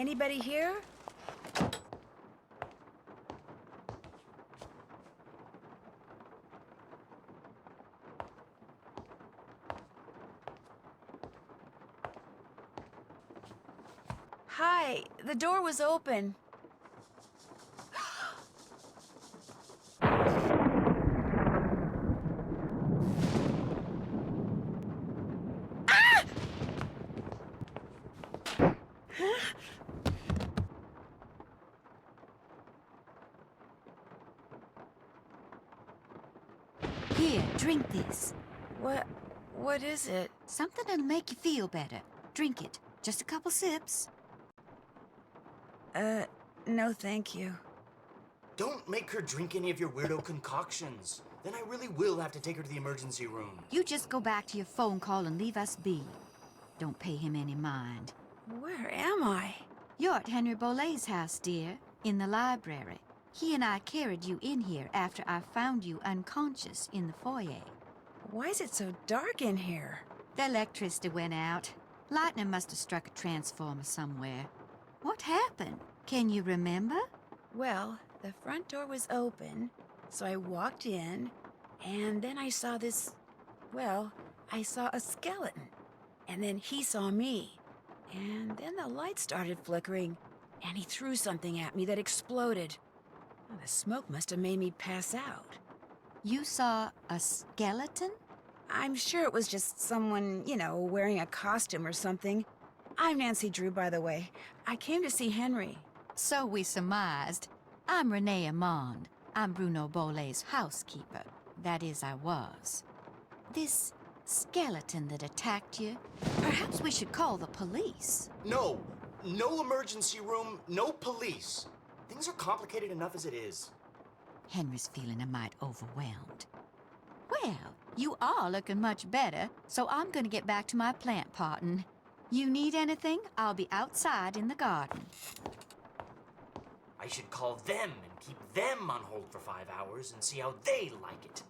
Anybody here? Hi, the door was open. Here, drink this. What is it? Something that'll make you feel better. Drink it. Just a couple sips. No thank you. Don't make her drink any of your weirdo concoctions. Then I really will have to take her to the emergency room. You just go back to your phone call and leave us be. Don't pay him any mind. Where am I? You're at Henry Bolet's house, dear, in the library. He and I carried you in here after I found you unconscious in the foyer. Why is it so dark in here? The electricity went out. Lightning must have struck a transformer somewhere. What happened? Can you remember? Well, the front door was open, so I walked in, and then I saw this... Well, I saw a skeleton. And then he saw me. And then the light started flickering, and he threw something at me that exploded. Well, the smoke must have made me pass out. You saw a skeleton? I'm sure it was just someone, wearing a costume or something. I'm Nancy Drew, by the way. I came to see Henry. So we surmised. I'm Renee Amand. I'm Bruno Bolet's housekeeper. That is, I was. This skeleton that attacked you, perhaps we should call the police. No emergency room, no police. Things are complicated enough as it is. Henry's feeling a mite overwhelmed. Well, you are looking much better, so I'm gonna get back to my plant potting. You need anything? I'll be outside in the garden. I should call them and keep them on hold for 5 hours and see how they like it.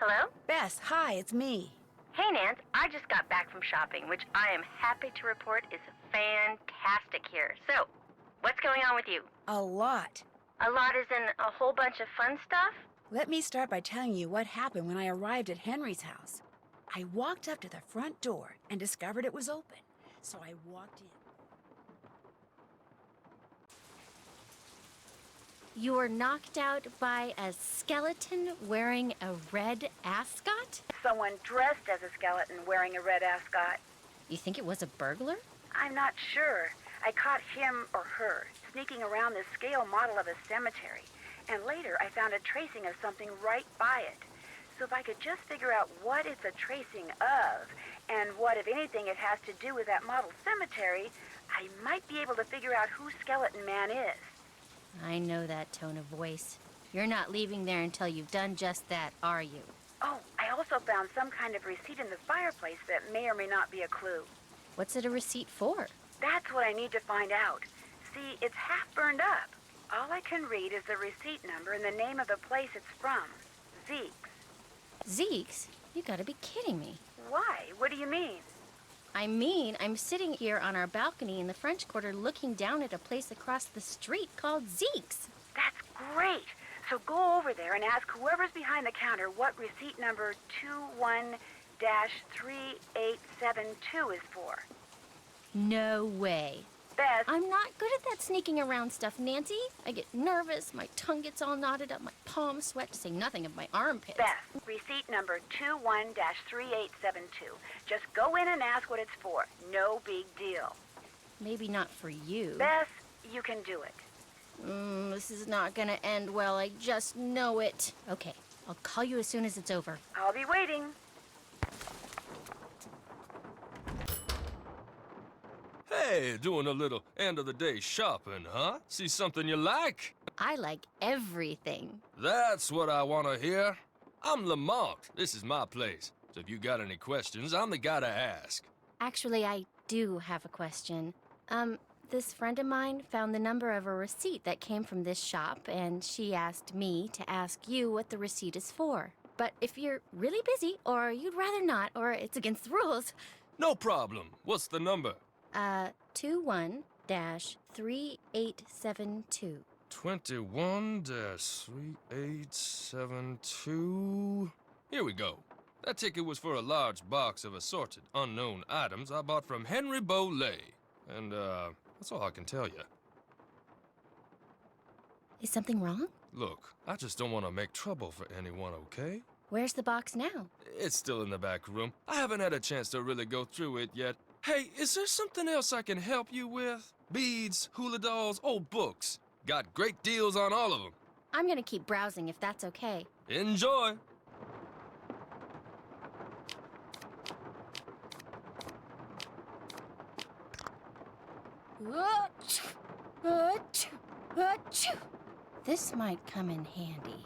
Hello? Bess, hi, it's me. Hey, Nance. I just got back from shopping, which I am happy to report is fantastic here. So, what's going on with you? A lot. A lot is in a whole bunch of fun stuff? Let me start by telling you what happened when I arrived at Henry's house. I walked up to the front door and discovered it was open, so I walked in. You were knocked out by a skeleton wearing a red ascot? Someone dressed as a skeleton wearing a red ascot. You think it was a burglar? I'm not sure. I caught him or her sneaking around this scale model of a cemetery, and later I found a tracing of something right by it. So if I could just figure out what it's a tracing of, and what, if anything, it has to do with that model cemetery, I might be able to figure out who Skeleton Man is. I know that tone of voice. You're not leaving there until you've done just that, are you? Oh, I also found some kind of receipt in the fireplace that may or may not be a clue. What's it a receipt for? That's what I need to find out. See, it's half burned up. All I can read is the receipt number and the name of the place it's from. Zeke's. Zeke's? You gotta be kidding me. Why? What do you mean? I mean, I'm sitting here on our balcony in the French Quarter looking down at a place across the street called Zeke's. That's great. So go over there and ask whoever's behind the counter what receipt number 21-3872 is for. No way. Beth. I'm not good at that sneaking around stuff, Nancy. I get nervous, my tongue gets all knotted up, my palms sweat, to say nothing of my armpits. Beth, receipt number 21-3872. Just go in and ask what it's for. No big deal. Maybe not for you. Beth, you can do it. This is not gonna end well. I just know it. Okay, I'll call you as soon as it's over. I'll be waiting. Hey, doing a little end-of-the-day shopping, huh? See something you like? I like everything. That's what I want to hear. I'm Lamont. This is my place. So if you got any questions, I'm the guy to ask. Actually, I do have a question. This friend of mine found the number of a receipt that came from this shop, and she asked me to ask you what the receipt is for. But if you're really busy, or you'd rather not, or it's against the rules... No problem. What's the number? 21-3872. 21-3872. Here we go. That ticket was for a large box of assorted unknown items I bought from Henry Boley. And, that's all I can tell you. Is something wrong? Look, I just don't want to make trouble for anyone, okay? Where's the box now? It's still in the back room. I haven't had a chance to really go through it yet. Hey, is there something else I can help you with? Beads, hula dolls, old books. Got great deals on all of them. I'm gonna keep browsing if that's okay. Enjoy. This might come in handy.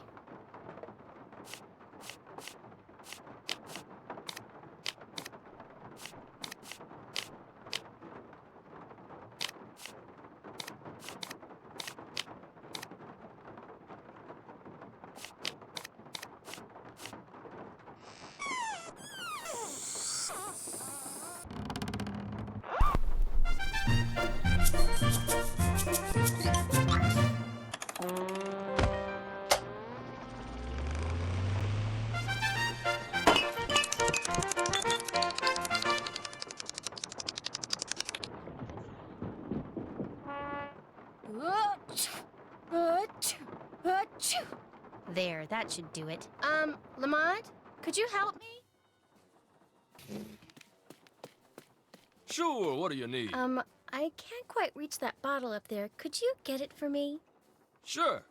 There, that should do it. Lamont, could you help me? Sure, what do you need? I can't quite reach that bottle up there. Could you get it for me? Sure.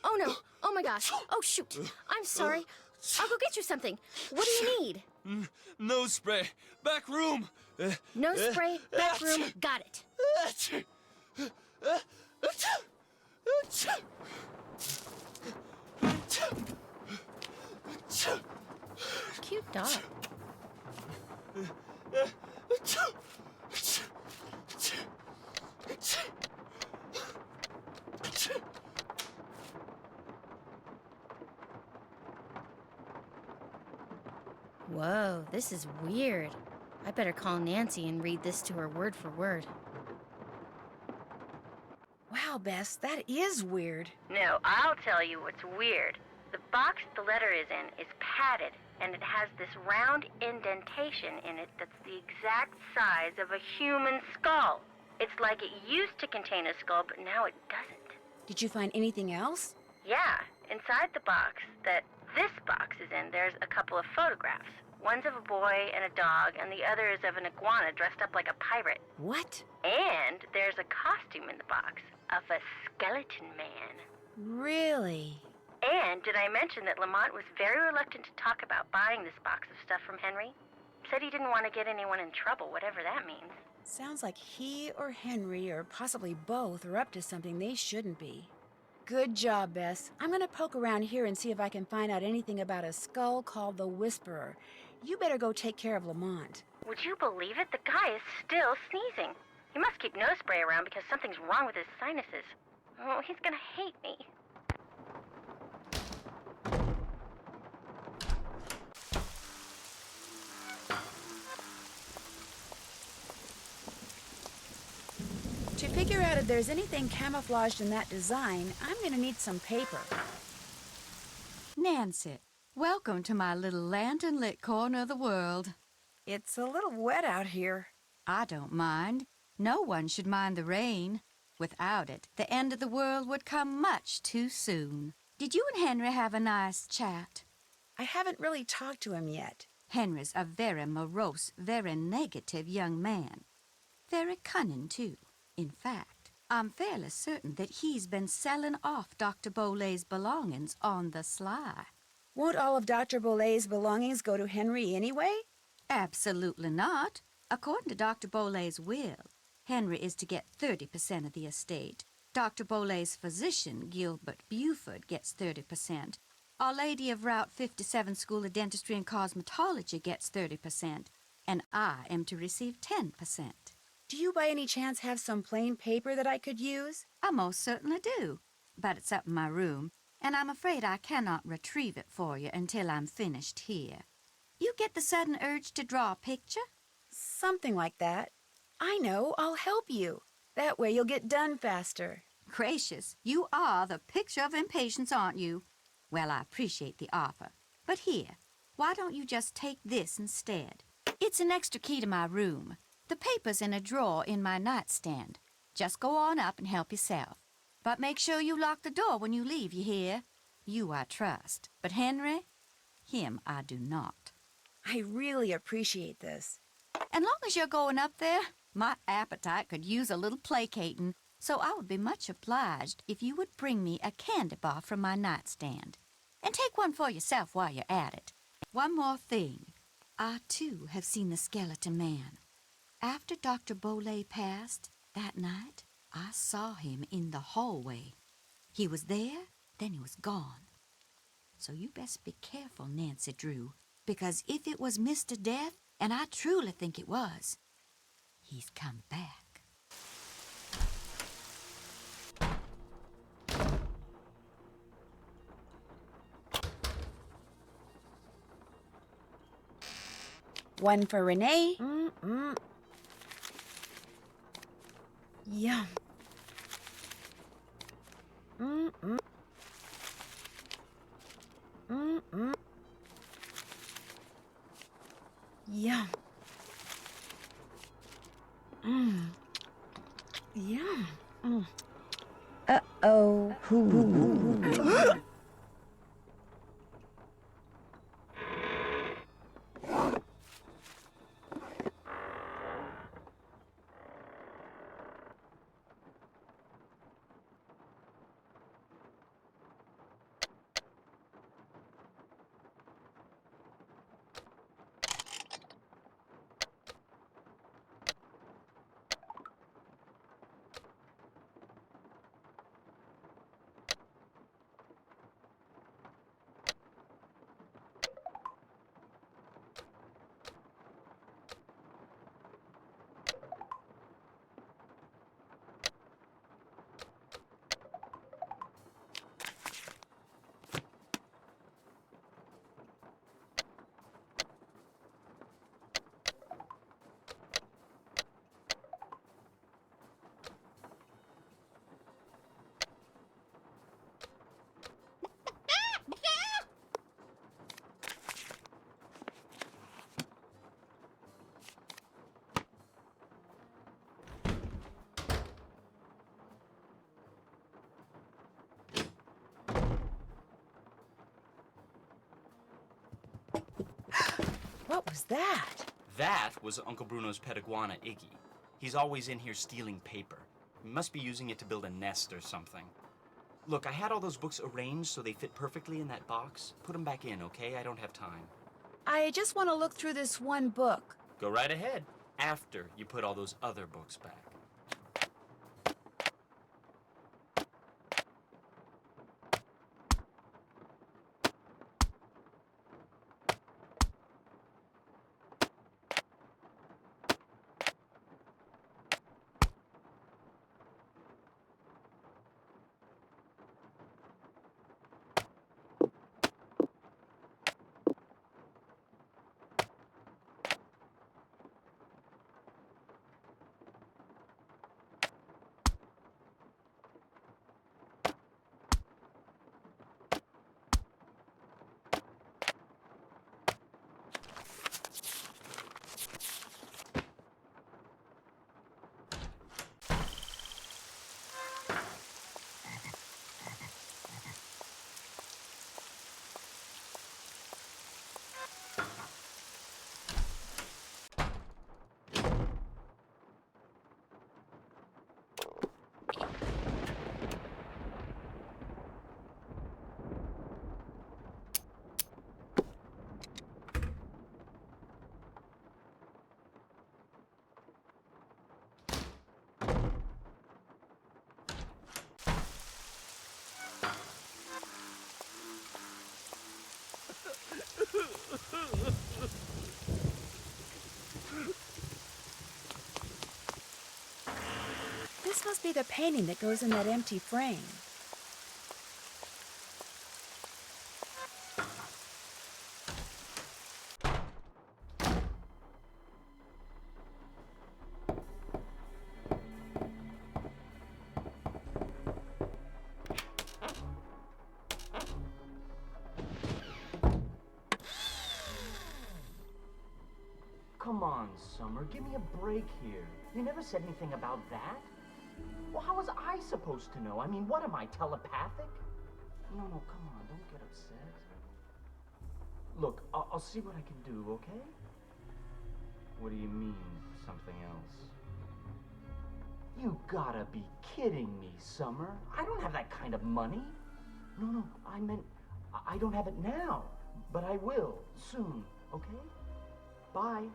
Oh no! Oh my gosh! Oh shoot! I'm sorry. I'll go get you something. What do you need? No spray. Back room. No spray, back room, got it. Cute dog. Whoa, this is weird. I better call Nancy and read this to her word for word. Wow, Bess, that is weird. No, I'll tell you what's weird. The box the letter is in is padded, and it has this round indentation in it that's the exact size of a human skull. It's like it used to contain a skull, but now it doesn't. Did you find anything else? Yeah, inside the box that this box is in, there's a couple of photographs. One's of a boy and a dog, and the other is of an iguana dressed up like a pirate. What? And there's a costume in the box of a skeleton man. Really? And did I mention that Lamont was very reluctant to talk about buying this box of stuff from Henry? Said he didn't want to get anyone in trouble, whatever that means. Sounds like he or Henry, or possibly both, are up to something they shouldn't be. Good job, Bess. I'm gonna poke around here and see if I can find out anything about a skull called the Whisperer. You better go take care of Lamont. Would you believe it? The guy is still sneezing. He must keep nose spray around because something's wrong with his sinuses. Oh, he's gonna hate me. To figure out if there's anything camouflaged in that design, I'm gonna need some paper. Nancy, welcome to my little lantern-lit corner of the world. It's a little wet out here. I don't mind. No one should mind the rain. Without it, the end of the world would come much too soon. Did you and Henry have a nice chat? I haven't really talked to him yet. Henry's a very morose, very negative young man. Very cunning, too. In fact, I'm fairly certain that he's been selling off Dr. Bolay's belongings on the sly. Won't all of Dr. Bolay's belongings go to Henry anyway? Absolutely not. According to Dr. Bolay's will, Henry is to get 30% of the estate. Dr. Bolay's physician, Gilbert Buford, gets 30%. Our Lady of Route 57 School of Dentistry and Cosmetology gets 30%. And I am to receive 10%. Do you by any chance have some plain paper that I could use? I most certainly do. But it's up in my room, and I'm afraid I cannot retrieve it for you until I'm finished here. You get the sudden urge to draw a picture? Something like that. I know, I'll help you. That way you'll get done faster. Gracious, you are the picture of impatience, aren't you? Well, I appreciate the offer. But here, why don't you just take this instead? It's an extra key to my room. The paper's in a drawer in my nightstand. Just go on up and help yourself. But make sure you lock the door when you leave, you hear? You I trust. But Henry, him I do not. I really appreciate this. And long as you're going up there, my appetite could use a little placating, so I would be much obliged if you would bring me a candy bar from my nightstand. And take one for yourself while you're at it. One more thing. I, too, have seen the skeleton man. After Dr. Bolay passed, that night, I saw him in the hallway. He was there, then he was gone. So you best be careful, Nancy Drew, because if it was Mr. Death, and I truly think it was, he's come back. One for Renee. Yum. Yum. Yum. Uh-oh. What was that? That was Uncle Bruno's pet iguana, Iggy. He's always in here stealing paper. He must be using it to build a nest or something. Look, I had all those books arranged so they fit perfectly in that box. Put them back in, okay? I don't have time. I just want to look through this one book. Go right ahead, after you put all those other books back. be the painting that goes in that empty frame. Come on, Summer, give me a break here. You never said anything about that. Well, how was I supposed to know? I mean, what am I, telepathic? No, come on, don't get upset. Look, I'll see what I can do, okay? What do you mean, something else? You gotta be kidding me, Summer. I don't have that kind of money. No, I meant, I don't have it now, but I will, soon, okay? Bye.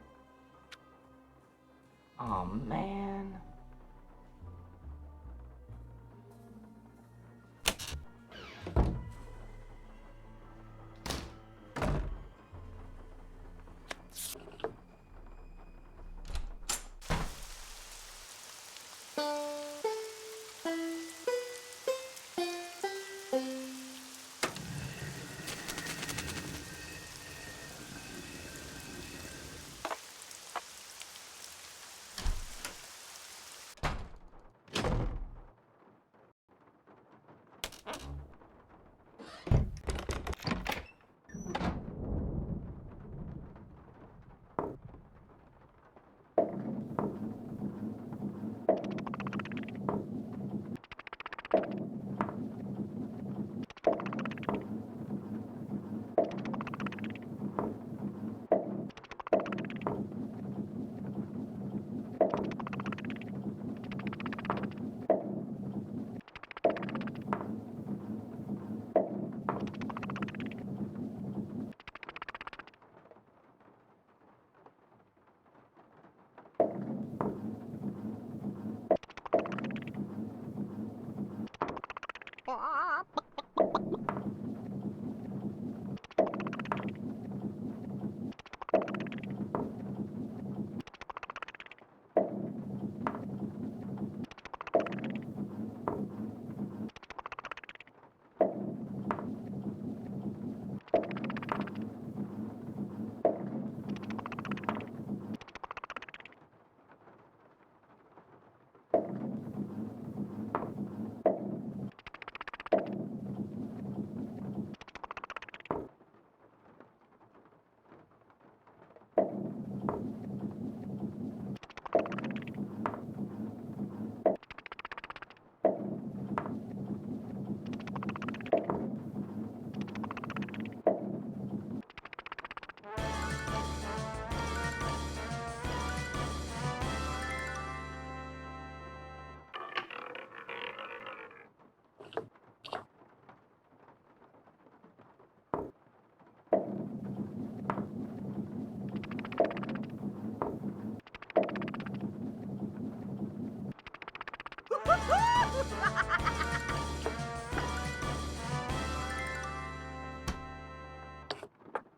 Oh, man.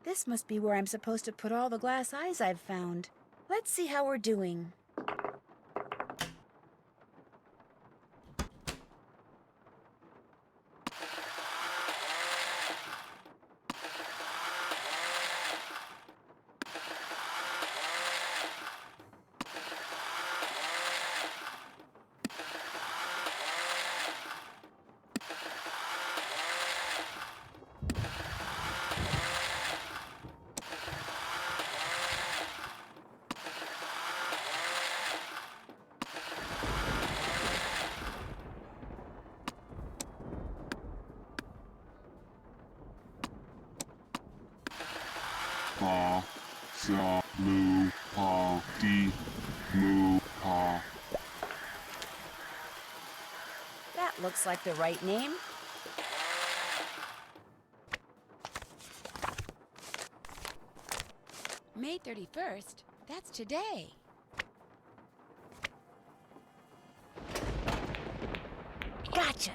This must be where I'm supposed to put all the glass eyes I've found. Let's see how we're doing. Pa, sa, mu, pa, di, mu, pa. That looks like the right name. May 31st? That's today. Gotcha!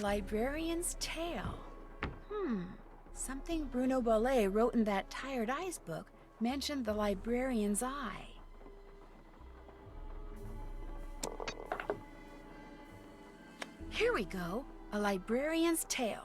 librarian's tale. Something Bruno Bollet wrote in that Tired Eyes book mentioned the librarian's eye. Here we go. A librarian's tale.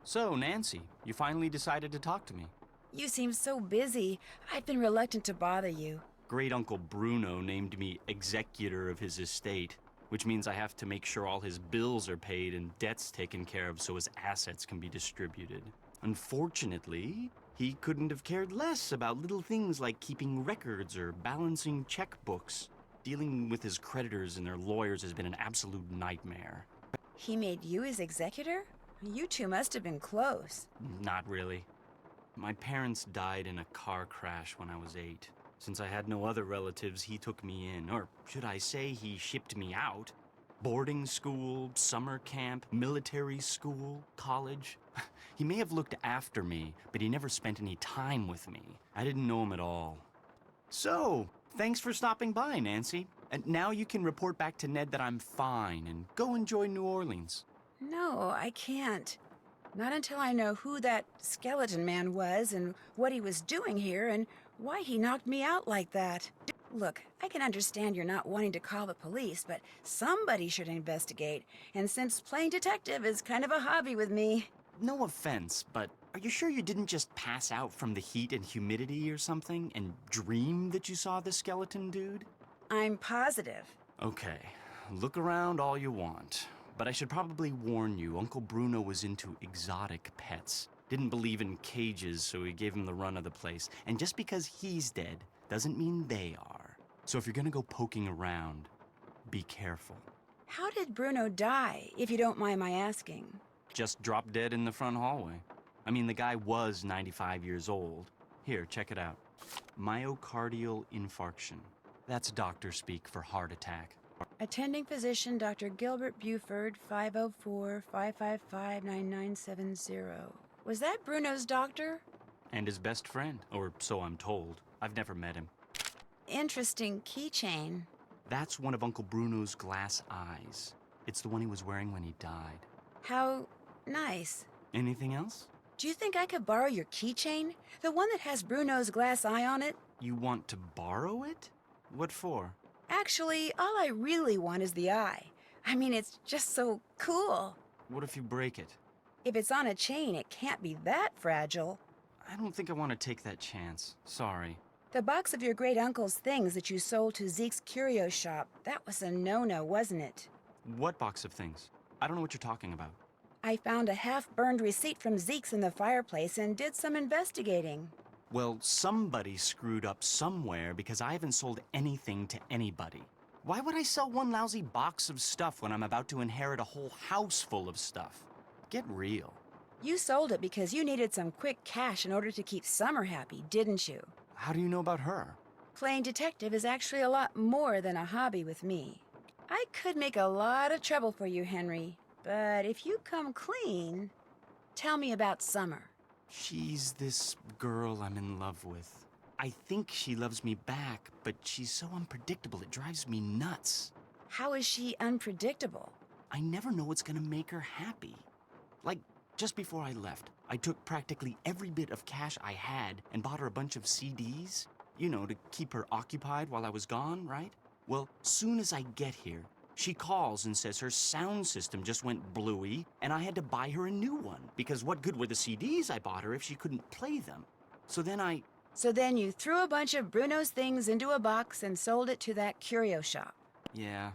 So, Nancy, you finally decided to talk to me. You seem so busy. I've been reluctant to bother you. Great Uncle Bruno named me executor of his estate, which means I have to make sure all his bills are paid and debts taken care of so his assets can be distributed. Unfortunately, he couldn't have cared less about little things like keeping records or balancing checkbooks. Dealing with his creditors and their lawyers has been an absolute nightmare. He made you his executor? You two must have been close. Not really. My parents died in a car crash when I was 8. Since I had no other relatives, he took me in, or should I say he shipped me out. Boarding school, summer camp, military school, college. He may have looked after me, but he never spent any time with me. I didn't know him at all. So, thanks for stopping by, Nancy. And now you can report back to Ned that I'm fine and go enjoy New Orleans. No, I can't. Not until I know who that skeleton man was and what he was doing here and why he knocked me out like that. Look, I can understand you're not wanting to call the police, but somebody should investigate. And since playing detective is kind of a hobby with me... No offense, but are you sure you didn't just pass out from the heat and humidity or something and dream that you saw the skeleton dude? I'm positive. Okay, look around all you want. But I should probably warn you, Uncle Bruno was into exotic pets. Didn't believe in cages, so he gave him the run of the place. And just because he's dead doesn't mean they are. So if you're gonna go poking around, be careful. How did Bruno die, if you don't mind my asking? Just dropped dead in the front hallway. I mean, the guy was 95 years old. Here, check it out. Myocardial infarction. That's doctor speak for heart attack. Attending physician Dr. Gilbert Buford, 504-555-9970. Was that Bruno's doctor? And his best friend, or so I'm told. I've never met him. Interesting keychain. That's one of Uncle Bruno's glass eyes. It's the one he was wearing when he died. How nice. Anything else? Do you think I could borrow your keychain? The one that has Bruno's glass eye on it? You want to borrow it? What for? Actually, all I really want is the eye. I mean, it's just so cool. What if you break it? If it's on a chain, it can't be that fragile. I don't think I want to take that chance. Sorry. The box of your great-uncle's things that you sold to Zeke's curio shop, that was a no-no, wasn't it? What box of things? I don't know what you're talking about. I found a half-burned receipt from Zeke's in the fireplace and did some investigating. Well, somebody screwed up somewhere because I haven't sold anything to anybody. Why would I sell one lousy box of stuff when I'm about to inherit a whole house full of stuff? Get real. You sold it because you needed some quick cash in order to keep Summer happy, didn't you? How do you know about her? Playing detective is actually a lot more than a hobby with me. I could make a lot of trouble for you, Henry, but if you come clean, tell me about Summer. She's this girl I'm in love with. I think she loves me back, but she's so unpredictable it drives me nuts. How is she unpredictable? I never know what's gonna make her happy. Like, just before I left, I took practically every bit of cash I had and bought her a bunch of CDs. You know, to keep her occupied while I was gone, right? Well, soon as I get here, she calls and says her sound system just went bluey, and I had to buy her a new one, because what good were the CDs I bought her if she couldn't play them? So then you threw a bunch of Bruno's things into a box and sold it to that curio shop. Yeah.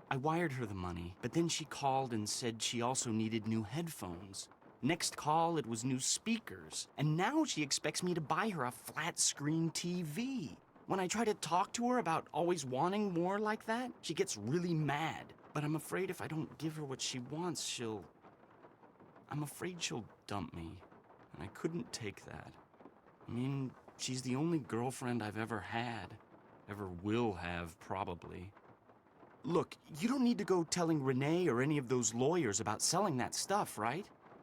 I wired her the money, but then she called and said she also needed new headphones. Next call, it was new speakers, and now she expects me to buy her a flat-screen TV. When I try to talk to her about always wanting more like that, she gets really mad. But I'm afraid if I don't give her what she wants, I'm afraid she'll dump me. And I couldn't take that. I mean, she's the only girlfriend I've ever had. Ever will have, probably. Look, you don't need to go telling Renee or any of those lawyers about selling that stuff, right?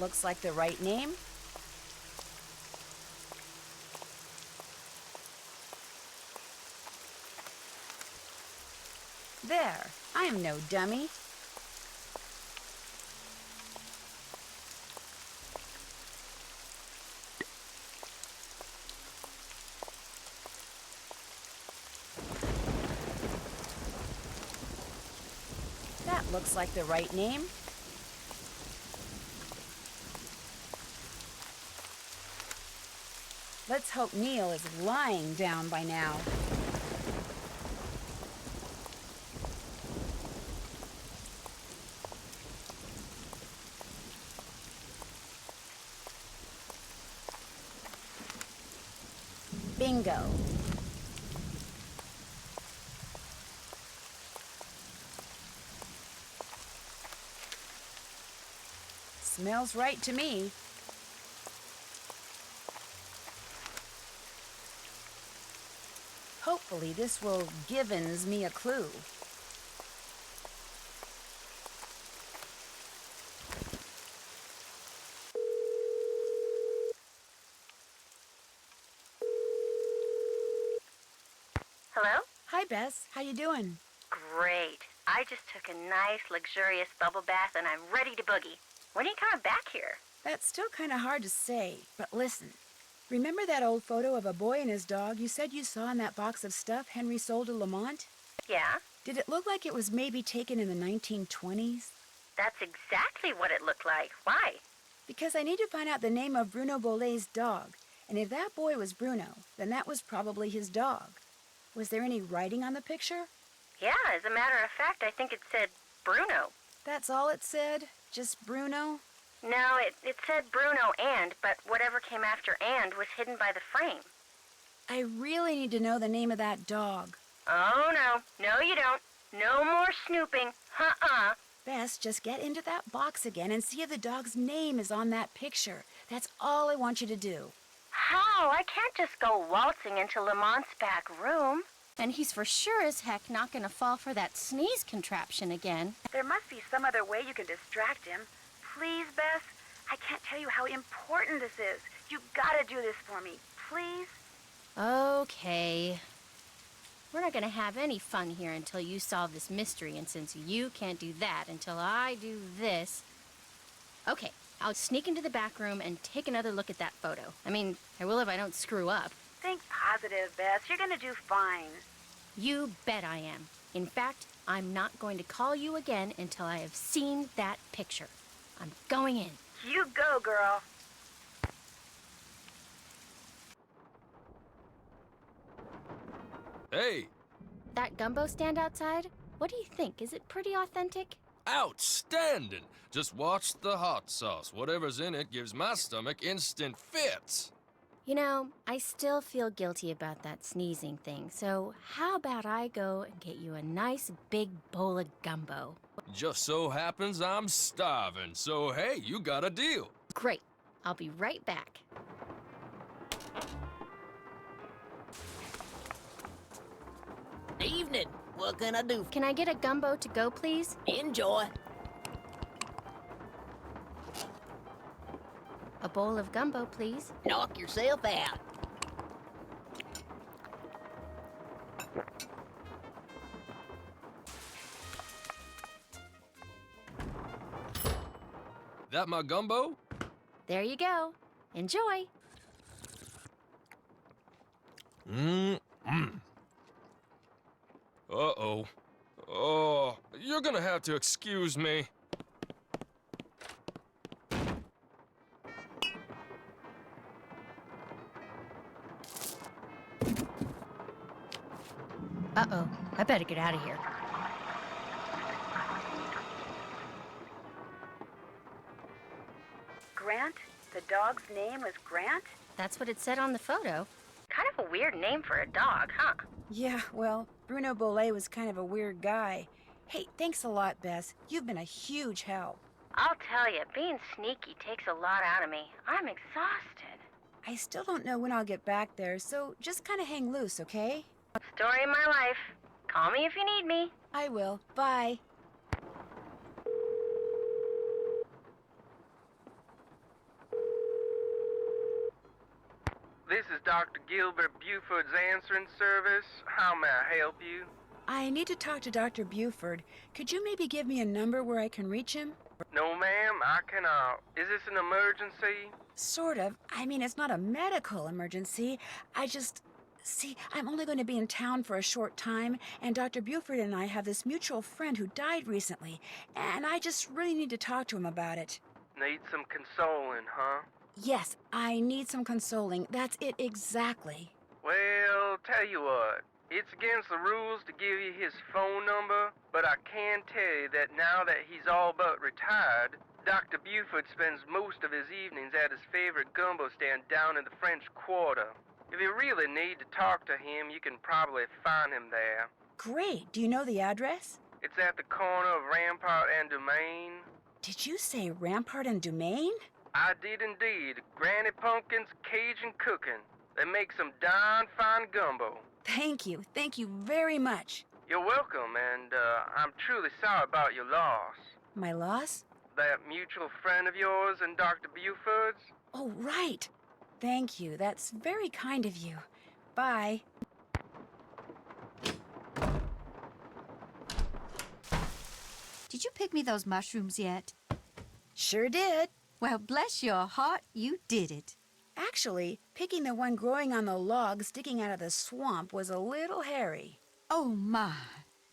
looks like the right name. There, I'm no dummy. That looks like the right name. Let's hope Neil is lying down by now. Bingo. Smells right to me. Hopefully this will givens me a clue. Hello? Hi, Bess. How you doing? Great. I just took a nice, luxurious bubble bath and I'm ready to boogie. When are you coming back here? That's still kind of hard to say, but listen. Remember that old photo of a boy and his dog you said you saw in that box of stuff Henry sold to Lamont? Yeah? Did it look like it was maybe taken in the 1920s? That's exactly what it looked like. Why? Because I need to find out the name of Bruno Bolet's dog. And if that boy was Bruno, then that was probably his dog. Was there any writing on the picture? Yeah, as a matter of fact, I think it said Bruno. That's all it said? Just Bruno? No, it said Bruno but whatever came after and was hidden by the frame. I really need to know the name of that dog. Oh, no. No, you don't. No more snooping. Uh-uh. Bess, just get into that box again and see if the dog's name is on that picture. That's all I want you to do. How? I can't just go waltzing into Lamont's back room. And he's for sure as heck not gonna fall for that sneeze contraption again. There must be some other way you can distract him. Please, Bess? I can't tell you how important this is. You gotta do this for me. Please? Okay. We're not gonna have any fun here until you solve this mystery, and since you can't do that until I do this... Okay, I'll sneak into the back room and take another look at that photo. I mean, I will if I don't screw up. Think positive, Bess. You're gonna do fine. You bet I am. In fact, I'm not going to call you again until I have seen that picture. I'm going in. You go, girl. Hey, That gumbo stand outside? What do you think? Is it pretty authentic? outstanding! Just watch the hot sauce. Whatever's in it gives my stomach instant fits. You know, I still feel guilty about that sneezing thing, so how about I go and get you a nice big bowl of gumbo? Just so happens I'm starving, so hey, you got a deal. Great. I'll be right back. Evening. What can I do? Can I get a gumbo to go, please? Enjoy. A bowl of gumbo, please. Knock yourself out. That my gumbo? There you go. Enjoy. Uh-oh. Oh, you're gonna have to excuse me. Uh-oh. I better get out of here. Grant? The dog's name was Grant? That's what it said on the photo. Kind of a weird name for a dog, huh? Yeah, well, Bruno Bolet was kind of a weird guy. Hey, thanks a lot, Bess. You've been a huge help. I'll tell you, being sneaky takes a lot out of me. I'm exhausted. I still don't know when I'll get back there, so just kind of hang loose, okay? Story of my life. Call me if you need me. I will. Bye. This is Dr. Gilbert Buford's answering service. How may I help you? I need to talk to Dr. Buford. Could you maybe give me a number where I can reach him? No, ma'am, I cannot. Is this an emergency? Sort of. I mean, it's not a medical emergency. See, I'm only going to be in town for a short time, and Dr. Buford and I have this mutual friend who died recently, and I just really need to talk to him about it. Need some consoling, huh? Yes, I need some consoling. That's it exactly. Well, tell you what. It's against the rules to give you his phone number, but I can tell you that now that he's all but retired, Dr. Buford spends most of his evenings at his favorite gumbo stand down in the French Quarter. If you really need to talk to him, you can probably find him there. Great. Do you know the address? It's at the corner of Rampart and Domain. Did you say Rampart and Domain? I did indeed. Granny Pumpkin's Cajun Cooking. They make some darn fine gumbo. Thank you. Thank you very much. You're welcome, and I'm truly sorry about your loss. My loss? That mutual friend of yours and Dr. Buford's? Oh, right. Thank you. That's very kind of you. Bye. Did you pick me those mushrooms yet? Sure did. Well, bless your heart, you did it. Actually, picking the one growing on the log sticking out of the swamp was a little hairy. Oh, my.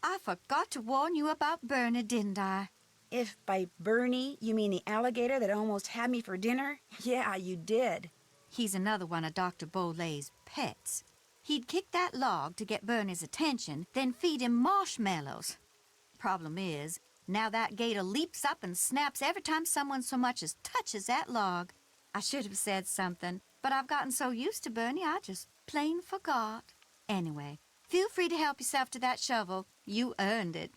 I forgot to warn you about Bernie, didn't I? If by Bernie you mean the alligator that almost had me for dinner, yeah, you did. He's another one of Dr. Bolay's pets. He'd kick that log to get Bernie's attention, then feed him marshmallows. Problem is, now that gator leaps up and snaps every time someone so much as touches that log. I should have said something, but I've gotten so used to Bernie, I just plain forgot. Anyway, feel free to help yourself to that shovel. You earned it.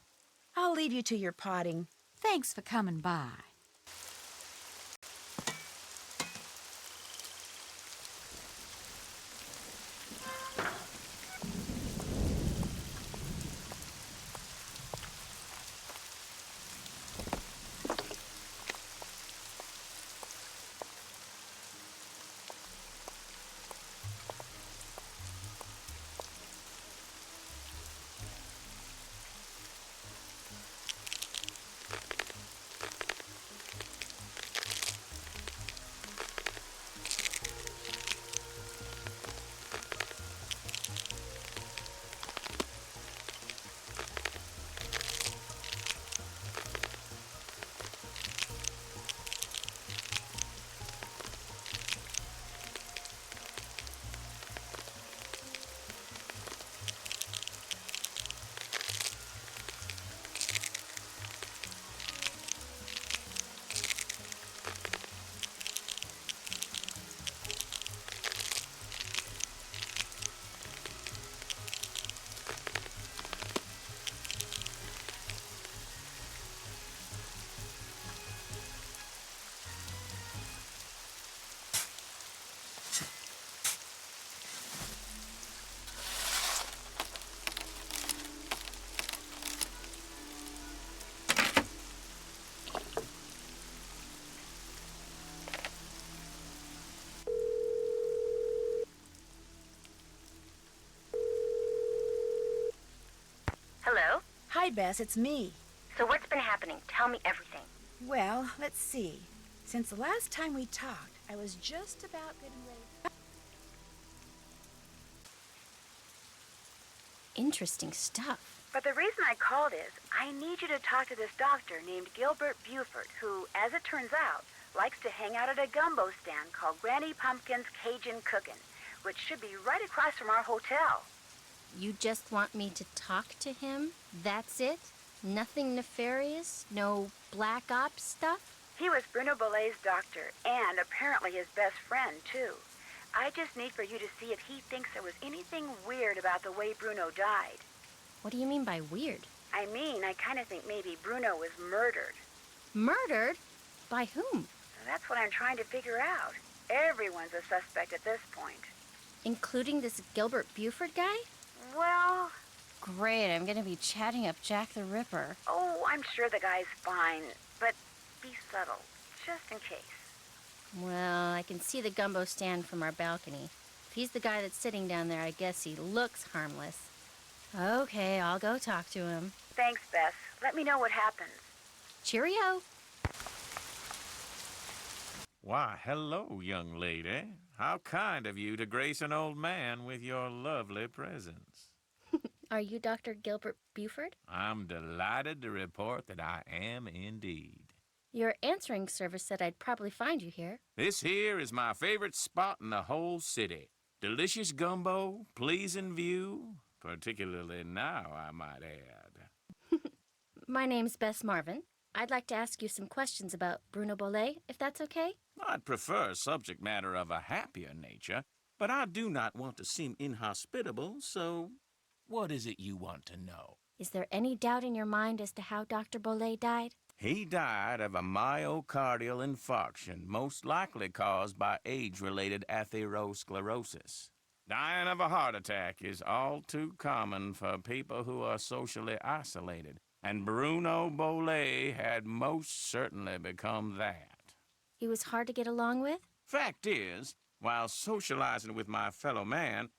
I'll leave you to your potting. Thanks for coming by. Hello? Hi, Bess, it's me. So what's been happening? Tell me everything. Well, let's see. Since the last time we talked, I was just about getting ready. Interesting stuff. But the reason I called is I need you to talk to this doctor named Gilbert Buford, who, as it turns out, likes to hang out at a gumbo stand called Granny Pumpkin's Cajun Cookin', which should be right across from our hotel. You just want me to talk to him? That's it? Nothing nefarious? No black ops stuff? He was Bruno Bolay's doctor, and apparently his best friend, too. I just need for you to see if he thinks there was anything weird about the way Bruno died. What do you mean by weird? I mean, I kind of think maybe Bruno was murdered. Murdered? By whom? So that's what I'm trying to figure out. Everyone's a suspect at this point. Including this Gilbert Buford guy? Well, Great, I'm gonna be chatting up Jack the Ripper. oh, I'm sure the guy's fine, but be subtle, just in case. Well, I can see the gumbo stand from our balcony. If he's the guy that's sitting down there, I guess he looks harmless. Okay, I'll go talk to him. Thanks, Bess. Let me know what happens. Cheerio. Why, hello, young lady. How kind of you to grace an old man with your lovely presence. Are you Dr. Gilbert Buford? I'm delighted to report that I am indeed. Your answering service said I'd probably find you here. This here is my favorite spot in the whole city. Delicious gumbo, pleasing view, particularly now, I might add. My name's Bess Marvin. I'd like to ask you some questions about Bruno Bolet, if that's okay? I'd prefer subject matter of a happier nature, but I do not want to seem inhospitable, so what is it you want to know? Is there any doubt in your mind as to how Dr. Bolet died? He died of a myocardial infarction, most likely caused by age-related atherosclerosis. Dying of a heart attack is all too common for people who are socially isolated, and Bruno Bolet had most certainly become that. He was hard to get along with? Fact is, while socializing with my fellow man,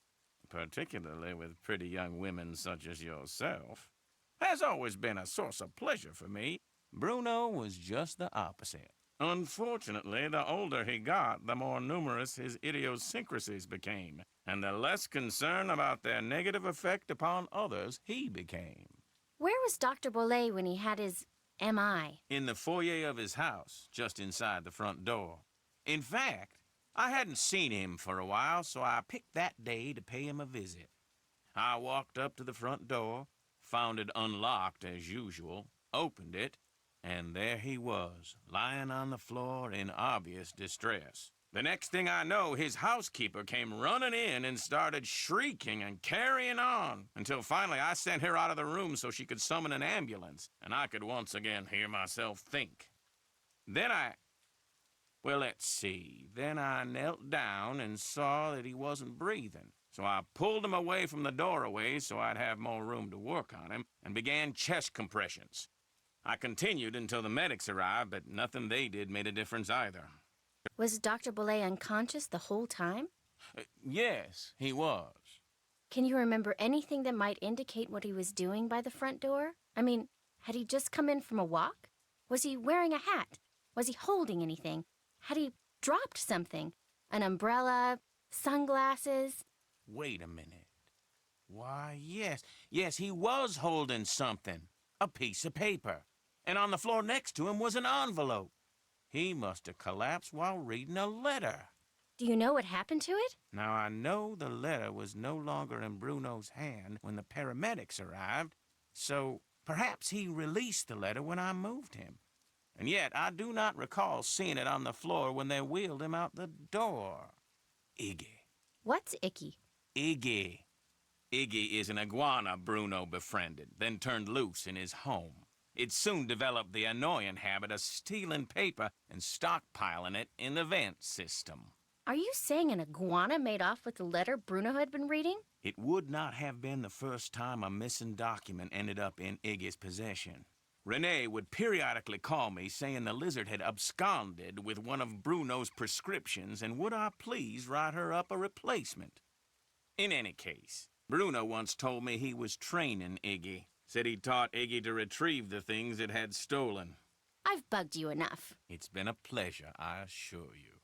particularly with pretty young women such as yourself, has always been a source of pleasure for me, Bruno was just the opposite. Unfortunately, the older he got, the more numerous his idiosyncrasies became, and the less concern about their negative effect upon others he became. Where was Dr. Bolet when he had his MI? In the foyer of his house, just inside the front door. In fact, I hadn't seen him for a while, so I picked that day to pay him a visit. I walked up to the front door, found it unlocked as usual, opened it, and there he was, lying on the floor in obvious distress. The next thing I know, his housekeeper came running in and started shrieking and carrying on, until finally I sent her out of the room so she could summon an ambulance, and I could once again hear myself think. Then let's see. Then I knelt down and saw that he wasn't breathing. So I pulled him away from the doorway so I'd have more room to work on him, and began chest compressions. I continued until the medics arrived, but nothing they did made a difference either. Was Dr. Bolet unconscious the whole time? Yes, he was. Can you remember anything that might indicate what he was doing by the front door? I mean, had he just come in from a walk? Was he wearing a hat? Was he holding anything? Had he dropped something? An umbrella? Sunglasses? Wait a minute. Why, yes, he was holding something. A piece of paper. And on the floor next to him was an envelope. He must have collapsed while reading a letter. Do you know what happened to it? Now, I know the letter was no longer in Bruno's hand when the paramedics arrived, so perhaps he released the letter when I moved him. And yet, I do not recall seeing it on the floor when they wheeled him out the door. Iggy. What's icky? Iggy. Iggy is an iguana Bruno befriended, then turned loose in his home. It soon developed the annoying habit of stealing paper and stockpiling it in the vent system. Are you saying an iguana made off with the letter Bruno had been reading? It would not have been the first time a missing document ended up in Iggy's possession. Renee would periodically call me saying the lizard had absconded with one of Bruno's prescriptions and would I please write her up a replacement. In any case, Bruno once told me he was training Iggy. Said he taught Iggy to retrieve the things it had stolen. I've bugged you enough. It's been a pleasure, I assure you.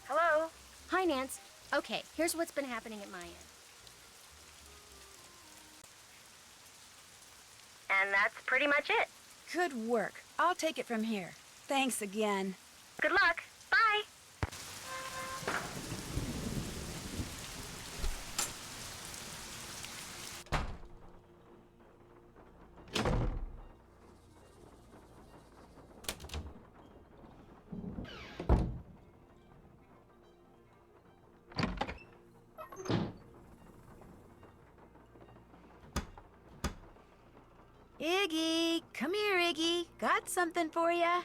Hello? Hi, Nance. Okay, here's what's been happening at my end. And that's pretty much it. Good work. I'll take it from here. Thanks again. Good luck. Bye. Iggy, come here, Iggy. Got something for ya.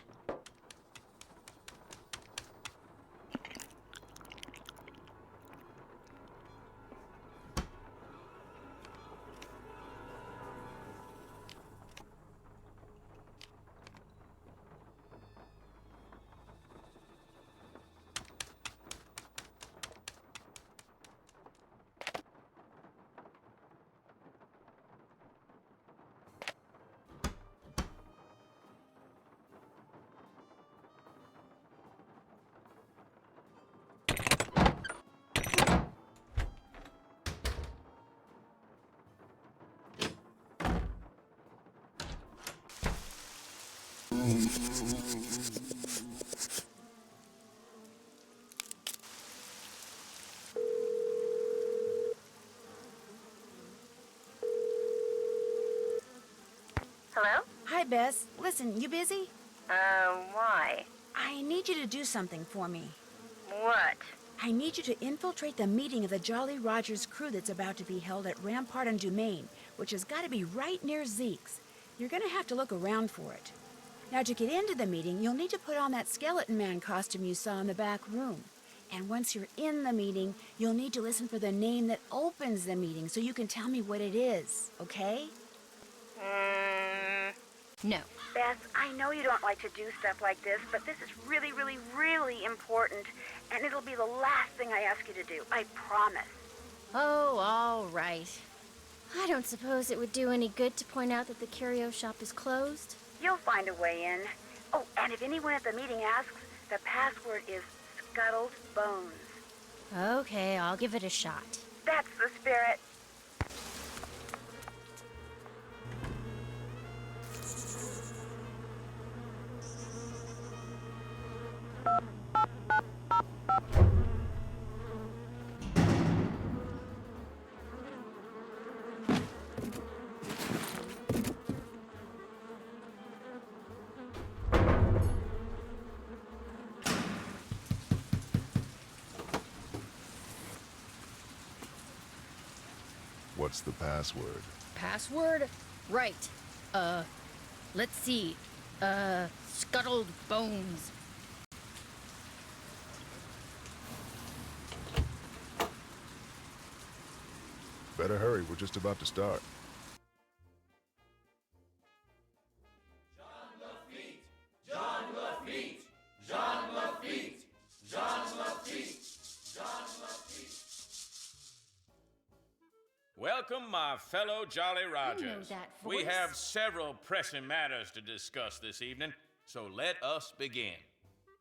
Hello? Hi, Bess. Listen, you busy? Why? I need you to do something for me. What? I need you to infiltrate the meeting of the Jolly Rogers crew that's about to be held at Rampart and Dumaine, which has got to be right near Zeke's. You're going to have to look around for it. Now, to get into the meeting, you'll need to put on that skeleton man costume you saw in the back room. And once you're in the meeting, you'll need to listen for the name that opens the meeting so you can tell me what it is, okay? No. Beth, I know you don't like to do stuff like this, but this is really, really, really important, and it'll be the last thing I ask you to do. I promise. Oh, all right. I don't suppose it would do any good to point out that the curio shop is closed. You'll find a way in. Oh, and if anyone at the meeting asks, the password is Scuttled Bones. Okay, I'll give it a shot. That's the spirit. What's the password? Password? Right. Let's see. Scuttled Bones. Better hurry, we're just about to start. Welcome, my fellow Jolly Rogers. that We voice. have several pressing matters to discuss this evening, so let us begin.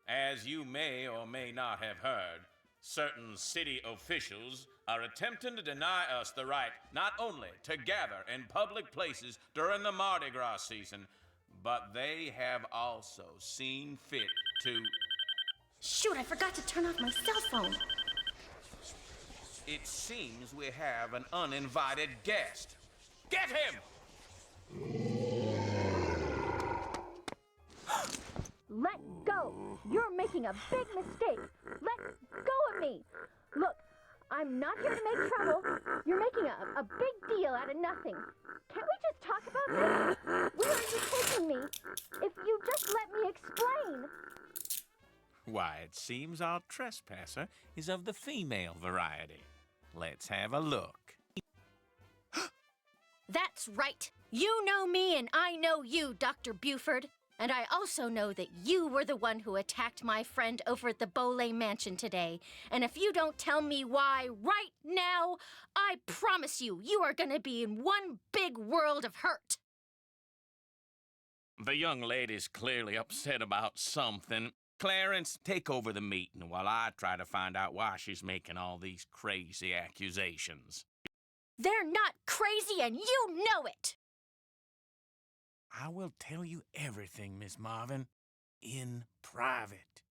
As you may or may not have heard, certain city officials are attempting to deny us the right not only to gather in public places during the Mardi Gras season, but they have also seen fit to... Shoot, I forgot to turn off my cell phone. It seems we have an uninvited guest. Get him! Let go! You're making a big mistake. Let go of me. Look, I'm not here to make trouble. You're making a big deal out of nothing. Can't we just talk about this? Where are you taking me? If you just let me explain. Why, it seems our trespasser is of the female variety. Let's have a look. That's right. You know me and I know you, Dr. Buford. And I also know that you were the one who attacked my friend over at the Boley Mansion today. And if you don't tell me why right now, I promise you, you are gonna be in one big world of hurt. The young lady's clearly upset about something. Clarence, take over the meeting while I try to find out why she's making all these crazy accusations. They're not crazy and you know it! I will tell you everything, Miss Marvin, in private.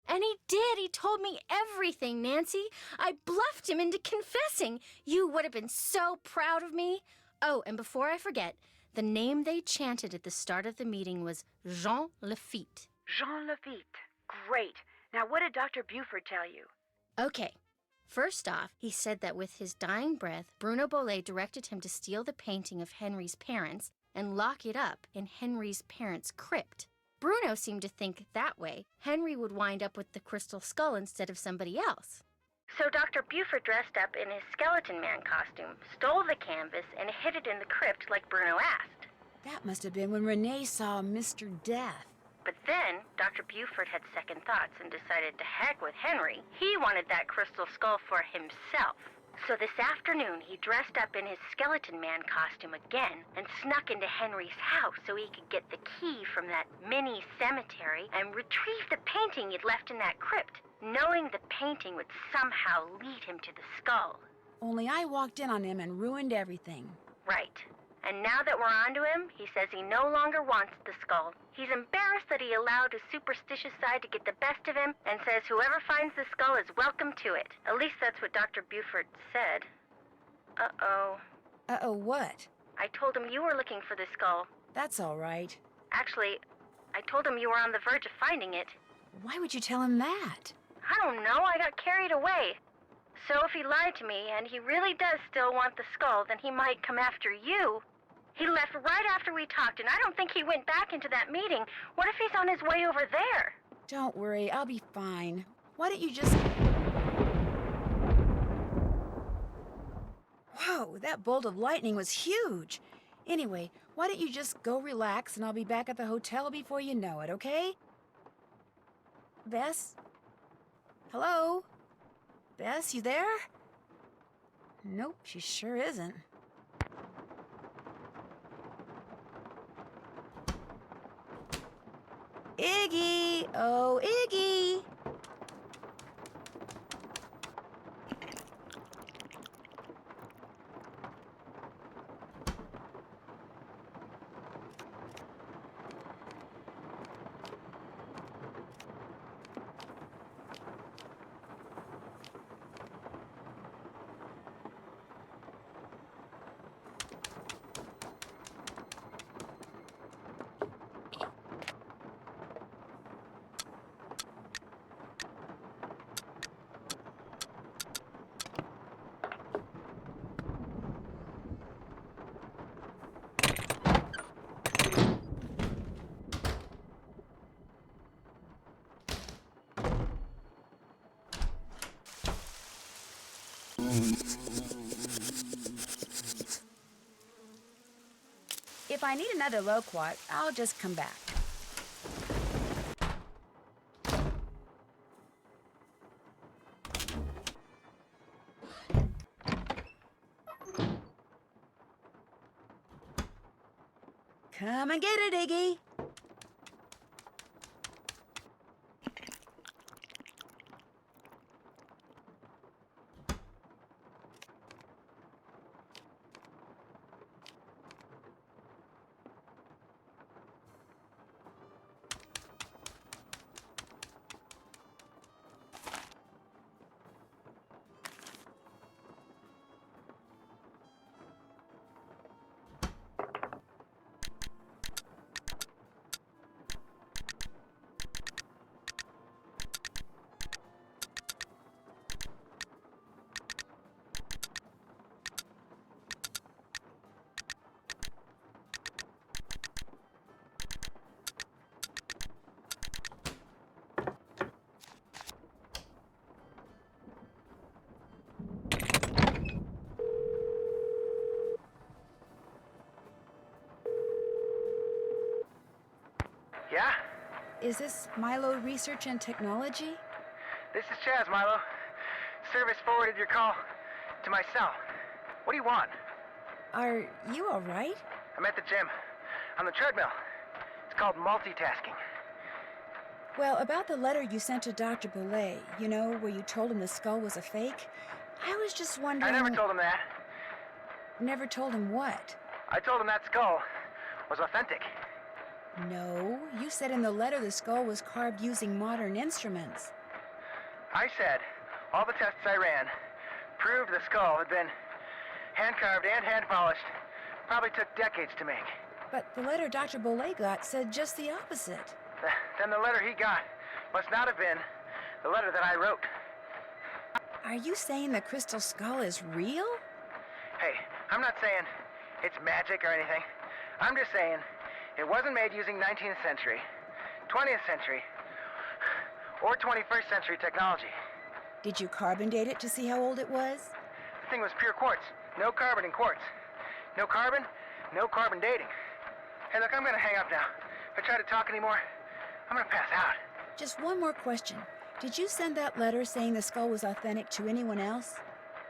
And he did. He told me everything, Nancy. I bluffed him into confessing. You would have been so proud of me. Oh, and before I forget, the name they chanted at the start of the meeting was Jean Lafitte. Jean Lafitte. Great. Now, what did Dr. Buford tell you? Okay. First off, he said that with his dying breath, Bruno Boley directed him to steal the painting of Henry's parents and lock it up in Henry's parents' crypt. Bruno seemed to think that way Henry would wind up with the crystal skull instead of somebody else. So Dr. Buford dressed up in his skeleton man costume, stole the canvas, and hid it in the crypt like Bruno asked. That must have been when Renee saw Mr. Death. But then, Dr. Buford had second thoughts and decided to heck with Henry. He wanted that crystal skull for himself. So this afternoon, he dressed up in his skeleton man costume again and snuck into Henry's house so he could get the key from that mini cemetery and retrieve the painting he'd left in that crypt, knowing the painting would somehow lead him to the skull. Only I walked in on him and ruined everything. Right. And now that we're onto him, he says he no longer wants the skull. He's embarrassed that he allowed his superstitious side to get the best of him and says whoever finds the skull is welcome to it. At least that's what Dr. Buford said. Uh-oh. Uh-oh, what? I told him you were looking for the skull. That's all right. Actually, I told him you were on the verge of finding it. Why would you tell him that? I don't know, I got carried away. So if he lied to me and he really does still want the skull, then he might come after you. He left right after we talked, and I don't think he went back into that meeting. What if he's on his way over there? Don't worry, I'll be fine. Why don't you just... Whoa, that bolt of lightning was huge. Anyway, why don't you just go relax and I'll be back at the hotel before you know it, okay? Bess? Hello? Bess, you there? Nope, she sure isn't. Iggy! Oh, Iggy! If I need another loquat, I'll just come back. Come and get it, Iggy. Yeah? Is this Milo Research and Technology? This is Chaz, Milo. Service forwarded your call to my cell. What do you want? Are you all right? I'm at the gym. On the treadmill. It's called multitasking. Well, about the letter you sent to Dr. Boulay, you know, where you told him the skull was a fake, I was just wondering... I never told him that. Never told him what? I told him that skull was authentic. No, you said in the letter the skull was carved using modern instruments. I said all the tests I ran proved the skull had been hand-carved and hand-polished. Probably took decades to make. But the letter Dr. Boulay got said just the opposite. Then the letter he got must not have been the letter that I wrote. Are you saying the crystal skull is real? Hey, I'm not saying it's magic or anything. I'm just saying it wasn't made using 19th century, 20th century, or 21st century technology. Did you carbon date it to see how old it was? The thing was pure quartz. No carbon in quartz. No carbon, no carbon dating. Hey, look, I'm gonna hang up now. If I try to talk anymore, I'm gonna pass out. Just one more question. Did you send that letter saying the skull was authentic to anyone else?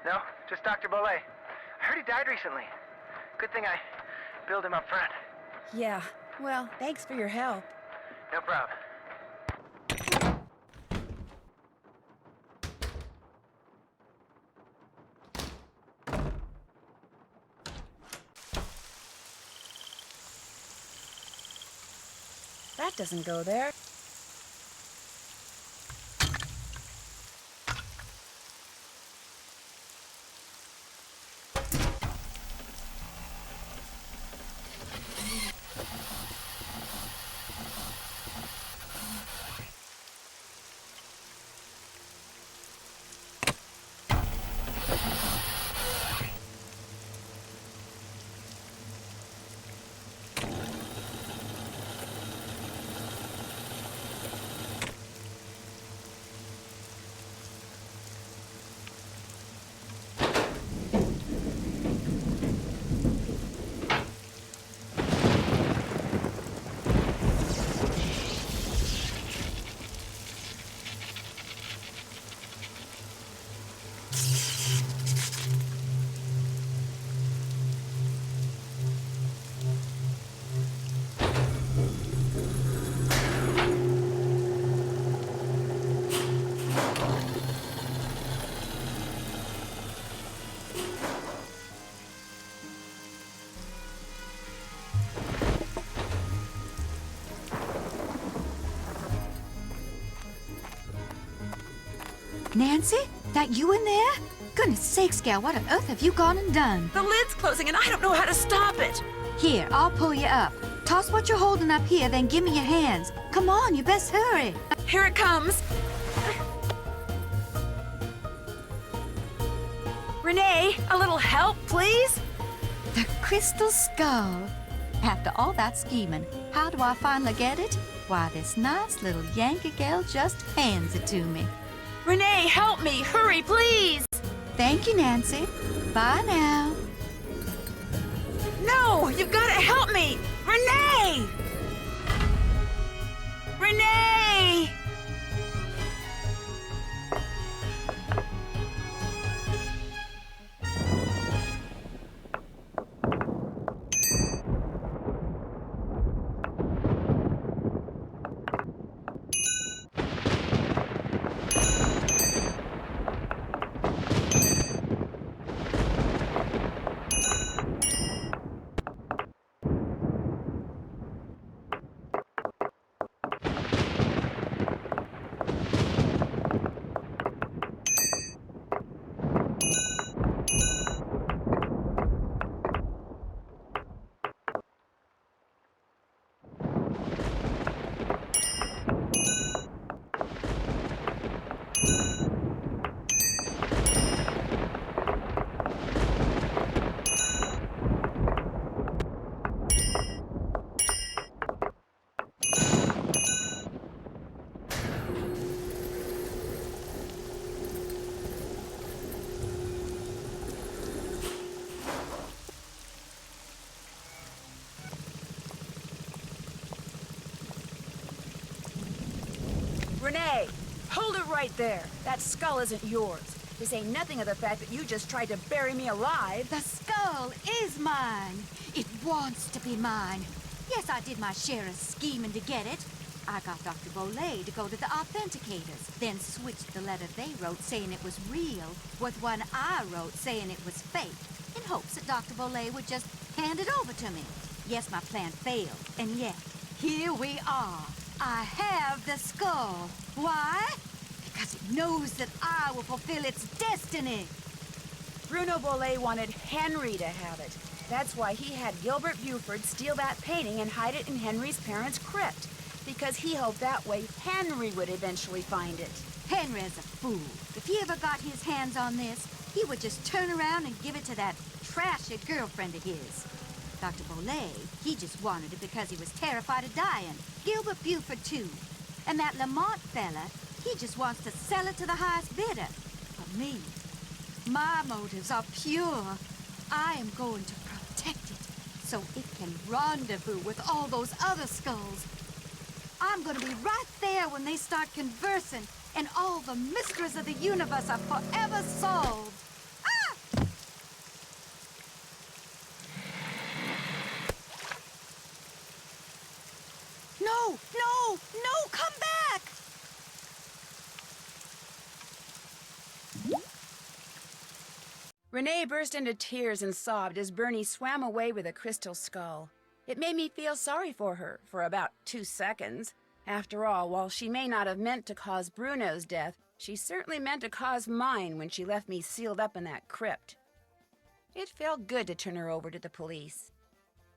No, just Dr. Boulay. I heard he died recently. Good thing I billed him up front. Yeah, well, thanks for your help. No problem. That doesn't go there. Nancy? That you in there? Goodness sakes, gal, what on earth have you gone and done? The lid's closing and I don't know how to stop it. Here, I'll pull you up. Toss what you're holding up here, then give me your hands. Come on, you best hurry. Here it comes. Renee, a little help, please? The crystal skull. After all that scheming, how do I finally get it? Why, this nice little Yankee gal just hands it to me. Renee, help me. Hurry, please. Thank you, Nancy. Bye now. No, you've got to help me. Renee! Renee! Renee, hold it right there. That skull isn't yours. To say nothing of the fact that you just tried to bury me alive. The skull is mine. It wants to be mine. Yes, I did my share of scheming to get it. I got Dr. Bolay to go to the authenticators, then switched the letter they wrote saying it was real with one I wrote saying it was fake, in hopes that Dr. Bolay would just hand it over to me. Yes, my plan failed, and yet, here we are. I have the skull. Why? Because it knows that I will fulfill its destiny. Bruno Bolay wanted Henry to have it. That's why he had Gilbert Buford steal that painting and hide it in Henry's parents' crypt. Because he hoped that way Henry would eventually find it. Henry is a fool. If he ever got his hands on this, he would just turn around and give it to that trashy girlfriend of his. Dr. Bolay, he just wanted it because he was terrified of dying. Gilbert Buford, too. And that Lamont fella, he just wants to sell it to the highest bidder. But me, my motives are pure. I am going to protect it so it can rendezvous with all those other skulls. I'm going to be right there when they start conversing, and all the mysteries of the universe are forever solved. Ah! No, no, no, come back! Renee burst into tears and sobbed as Bernie swam away with a crystal skull. It made me feel sorry for her for about 2 seconds. After all, while she may not have meant to cause Bruno's death, she certainly meant to cause mine when she left me sealed up in that crypt. It felt good to turn her over to the police.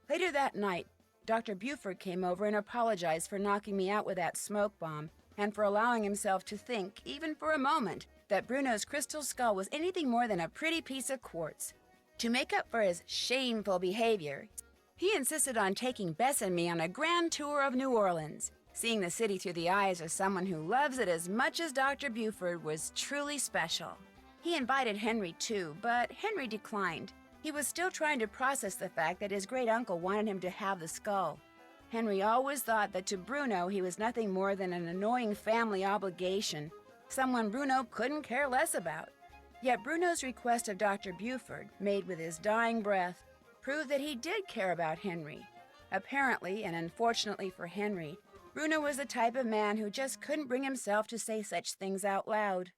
Later that night, Dr. Buford came over and apologized for knocking me out with that smoke bomb and for allowing himself to think, even for a moment, that Bruno's crystal skull was anything more than a pretty piece of quartz. To make up for his shameful behavior, he insisted on taking Bess and me on a grand tour of New Orleans. Seeing the city through the eyes of someone who loves it as much as Dr. Buford was truly special. He invited Henry too, but Henry declined. He was still trying to process the fact that his great-uncle wanted him to have the skull. Henry always thought that to Bruno he was nothing more than an annoying family obligation, someone Bruno couldn't care less about. Yet Bruno's request of Dr. Buford, made with his dying breath, proved that he did care about Henry. Apparently, and unfortunately for Henry, Bruno was the type of man who just couldn't bring himself to say such things out loud.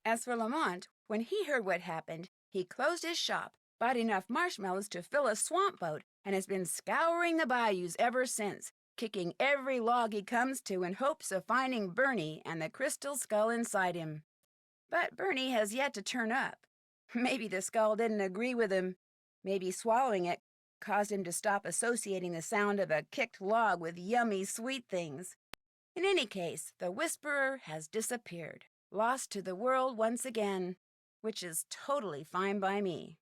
As for Lamont, when he heard what happened, he closed his shop, bought enough marshmallows to fill a swamp boat, and has been scouring the bayous ever since, kicking every log he comes to in hopes of finding Bernie and the crystal skull inside him. But Bernie has yet to turn up. Maybe the skull didn't agree with him. Maybe swallowing it caused him to stop associating the sound of a kicked log with yummy sweet things. In any case, the Whisperer has disappeared, lost to the world once again, which is totally fine by me.